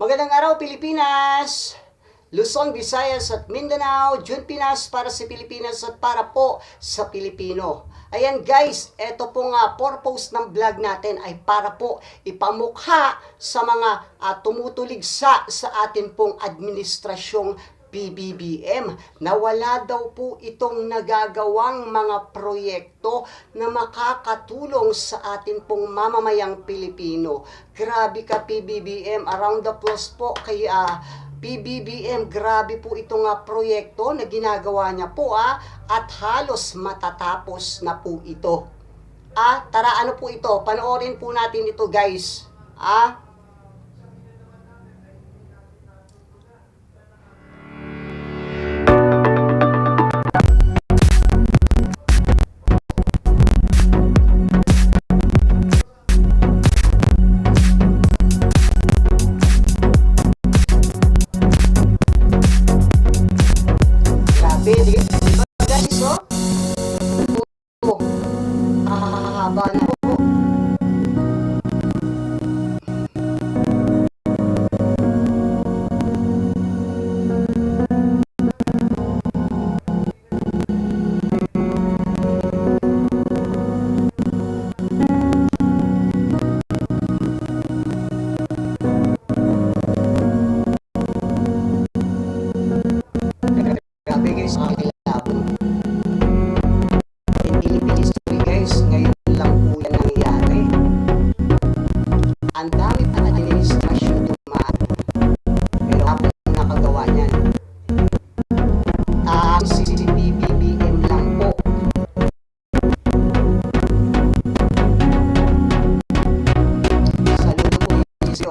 Magandang araw Pilipinas! Luzon, Visayas at Mindanao, June Pinas para sa Pilipinas at para po sa Pilipino. Ayan guys, eto pong purpose ng vlog natin ay para po ipamukha sa mga tumutuligsa sa atin pong administrasyong PBBM na wala daw po itong nagagawang mga proyekto na makakatulong sa atin pong mamamayang Pilipino. Grabe ka PBBM, around the applause po kay PBBM, grabe po itong proyekto na ginagawa niya po at halos matatapos na po ito. Tara ano po ito, panoorin po natin ito guys. Grabe, di ba guys, haba na po. Grabe guys, kakilabot. In Philippine history guys, ngayon lang po yan nangyayari. Ang dami pa administrasyon dumaan. Pero ako yung nakagawa niyan. Si PBBM lang po. Saludo po yung sisyo.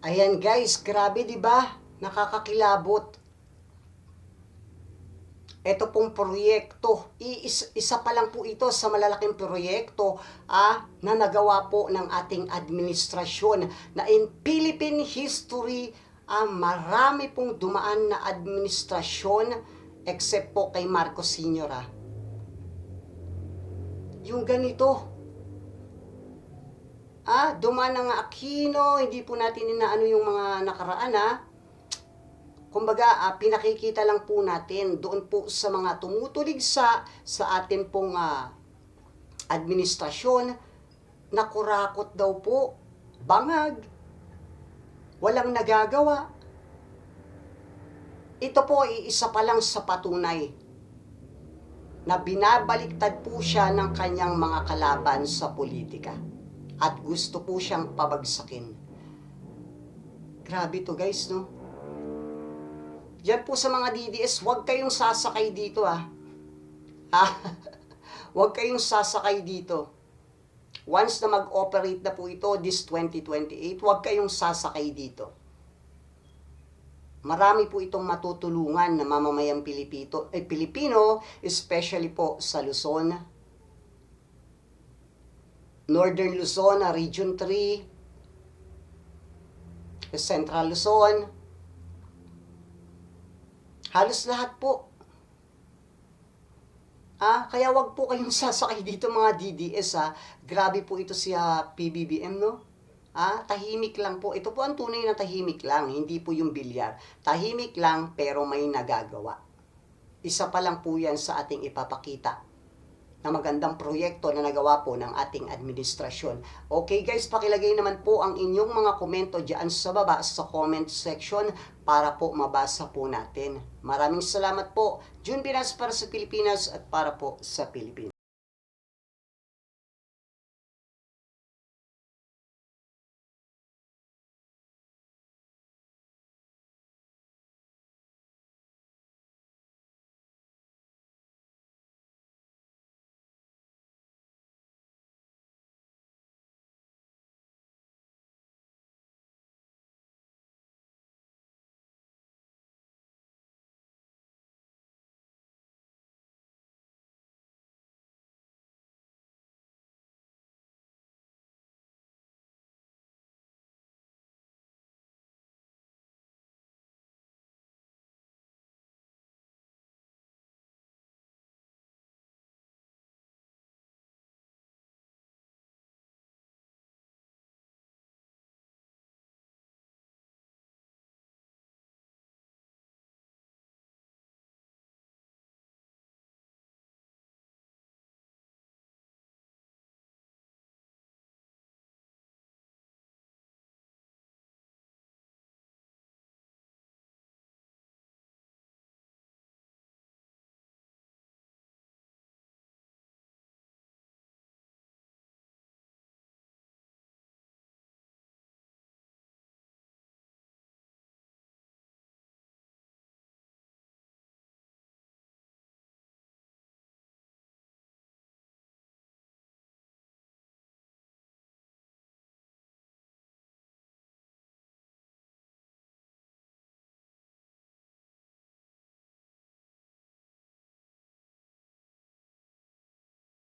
Ayan guys, grabe 'di ba? Nakakakilabot. Ito pong proyekto, isa pa lang po ito sa malalaking proyekto na nagawa po ng ating administrasyon na in Philippine history, marami pong dumaan na administrasyon except po kay Marcos Sr. Yung ganito, dumaan ng Aquino, hindi po natin inaano yung mga nakaraan Kumbaga, pinakikita lang po natin doon po sa mga tumutulig sa atin pong administrasyon na kurakot daw po, bangag, walang nagagawa. Ito po ay isa pa lang sa patunay na binabaliktad po siya ng kanyang mga kalaban sa politika at gusto po siyang pabagsakin. Grabe to guys, no? Diyan po sa mga DDS, huwag kayong sasakay dito Huwag kayong sasakay dito. Once na mag-operate na po ito, this 2028, huwag kayong sasakay dito. Marami po itong matutulungan na mamamayang Pilipino, especially po sa Luzon, Northern Luzon, Region 3, Central Luzon, halos lahat po. Kaya wag po kayong sasakay dito mga DDS Grabe po ito si PBBM, no? Tahimik lang po. Ito po ang tunay na tahimik lang, hindi po yung bilyar. Tahimik lang pero may nagagawa. Isa pa lang po yan sa ating ipapakita na magandang proyekto na nagawa po ng ating administrasyon. Okay guys, pakilagay naman po ang inyong mga komento dyan sa baba sa comment section para po mabasa po natin. Maraming salamat po. June Pinas para sa Pilipinas at para po sa Pilipinas.